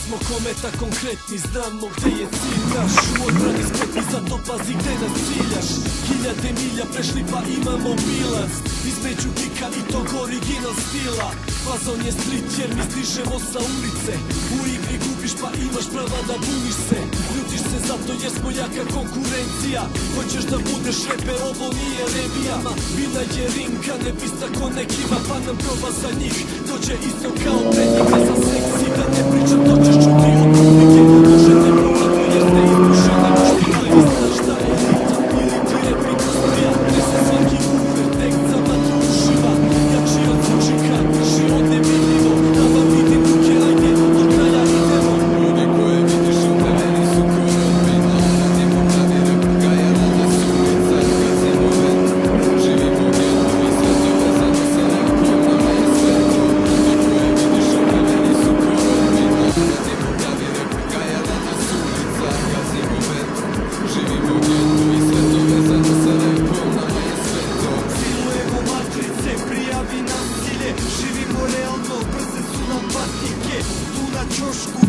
smo kometa konkretni, znamo gde je cilj naš. U odbrani spretni, zato pazi gde nas ciljaš. Hiljade milja prešli pa imamo bilans između kika i tog original stila. Fazon je street jer mi stižemo sa ulice. U igri gubiš pa imaš prava da buniš se. Ljutiš se zato jer smo jaka konkurencija. Hoćeš da budeš reper, ovo nije revijama. Bila je ringa, ne pista ko nekima, pa nam proba za njih dođe isto kao pre njih. Ne za seksi da ne pričam, to ćeš čuti od publike. Možete pogledu jer ste iskušeni mušti. Ali znaš šta je ritam ili ti rap industrija. Ne se svaki uver, tekst za vatru ušiva. Jači od zvučnika, drži od nevidljivo. Da vam vidim ruke, ajde, do kraja idemo. Ljudi koje vidiš u meni su korodbina. Radimo pravi rap, gajala da su ulica. Gazimo vetru, živimo getu i sve to vezano sa rapom. Nama je sve to. Ljudi koje vidiš u meni su korodbina. Radimo pravi rap, gajala da su ulica. Gazimo vetru, živimo getu i sve to vezano sa rapom. Nama je sve to. Silujemo matrice, prijavi nasilje. Živimo realno, brze su nam patike. Tu na ćošku